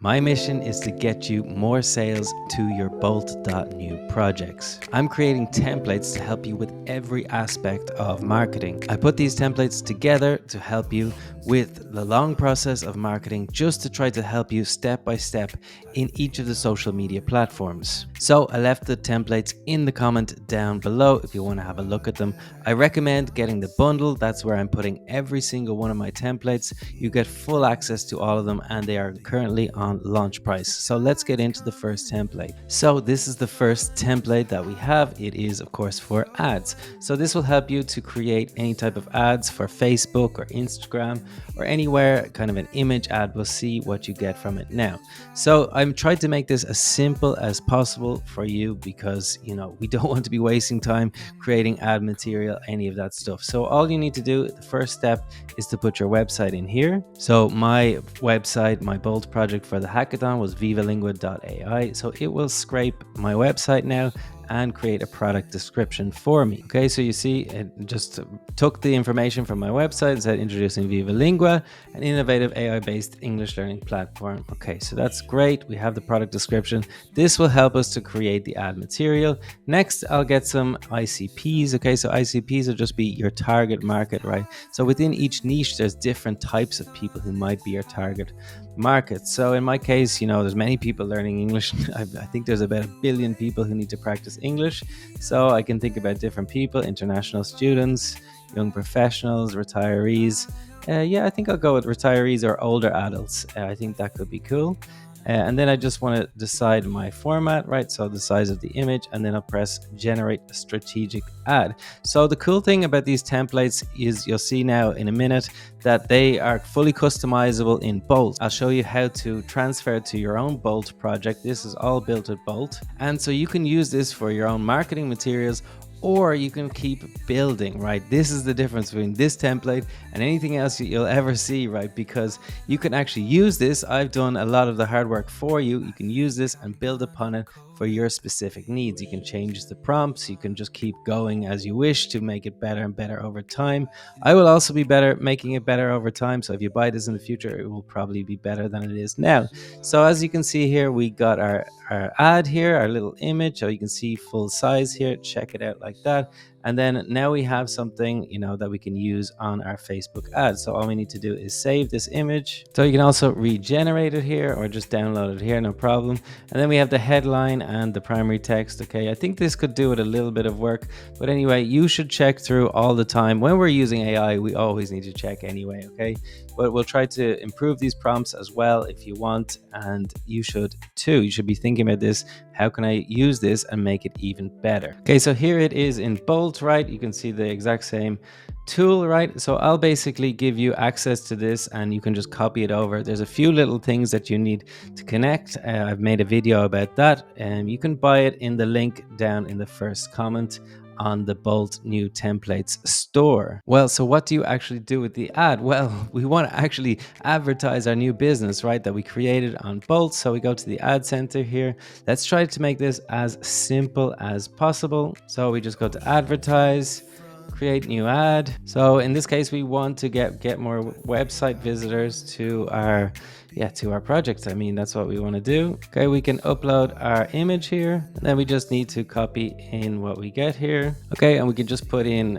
My mission is to get you more sales to your Bolt.New projects. I'm creating templates to help you with every aspect of marketing. I put these templates together to help you with the long process of marketing, just to try to help you step by step in each of the social media platforms. So I left the templates in the comment down below if you want to have a look at them. I recommend getting the bundle. That's where I'm putting every single one of my templates. You get full access to all of them, and they are currently on launch price. So let's get into the first template. So this is the first template that we have. It is of course for ads. So this will help you to create any type of ads for Facebook or Instagram or anywhere. Kind of an image ad. We'll see what you get from it now. So I'm trying to make this as simple as possible for you because we don't want to be wasting time creating ad material, any of that stuff. So all you need to do, the first step, is to put your website in here. So my website, my Bolt project for the hackathon was vivalingua.ai. So it will scrape my website now and create a product description for me. Okay, so you see it just took the information from my website and said introducing Viva Lingua, an innovative AI-based English learning platform. Okay, so that's great. We have the product description. This will help us to create the ad material. Next, I'll get some ICPs. Okay, so ICPs will just be your target market, right? So within each niche, there's different types of people who might be your target market. So in my case, there's many people learning English. I think there's about 1 billion people who need to practice English. So I can think about different people: international students, young professionals, retirees. I think I'll go with retirees or older adults. I think that could be cool. And then I just want to decide my format, right? So the size of the image, and then I'll press generate a strategic ad. So the cool thing about these templates is you'll see now in a minute that they are fully customizable in Bolt. I'll show you how to transfer it to your own Bolt project. This is all built with Bolt. And so you can use this for your own marketing materials, or you can keep building, right? This is the difference between this template and anything else you'll ever see, right? Because you can actually use this. I've done a lot of the hard work for you. You can use this and build upon it for your specific needs. You can change the prompts. You can just keep going as you wish to make it better and better over time. I will also be making it better over time. So if you buy this in the future, it will probably be better than it is now. So as you can see here, we got our ad here, our little image. So you can see full size here. Check it out like that. And then now we have something, that we can use on our Facebook ad. So all we need to do is save this image. So you can also regenerate it here or just download it here, no problem. And then we have the headline and the primary text. Okay, I think this could do with a little bit of work, but anyway, you should check through all the time. When we're using AI, we always need to check anyway, okay? But we'll try to improve these prompts as well if you want, and you should too. You should be thinking about this. How can I use this and make it even better? Okay, so here it is in Bolt, right? You can see the exact same tool, right? So I'll basically give you access to this and you can just copy it over. There's a few little things that you need to connect. I've made a video about that, and you can buy it in the link down in the first comment on the Bolt.New templates store. Well, so what do you actually do with the ad? Well, we want to actually advertise our new business, right, that we created on Bolt. So we go to the ad center here. Let's try to make this as simple as possible. So we just go to advertise, create new ad. So in this case, we want to get more website visitors to our project. I mean, that's what we want to do. Okay, we can upload our image here, and then we just need to copy in what we get here. Okay, and we can just put in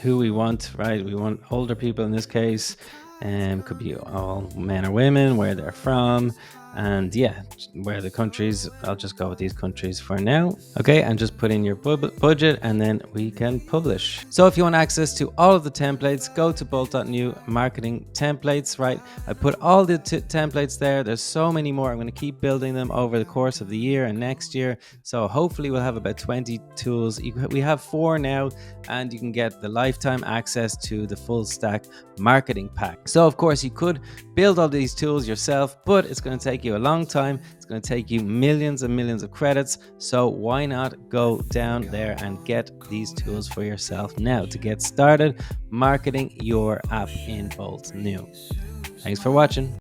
who we want, right? We want older people in this case, and could be all men or women, where they're from, and where the countries. I'll just go with these countries for now. Okay, and just put in your budget, and then we can publish. So if you want access to all of the templates, go to Bolt.New marketing templates, right? I put all the templates there. There's so many more. I'm going to keep building them over the course of the year and next year. So hopefully we'll have about 20 tools. We have 4 now, and you can get the lifetime access to the full stack marketing pack. So of course you could build all these tools yourself, but it's going to take you a long time. It's going to take you millions and millions of credits. So why not go down there and get these tools for yourself now to get started marketing your app in Bolt.New. Thanks for watching.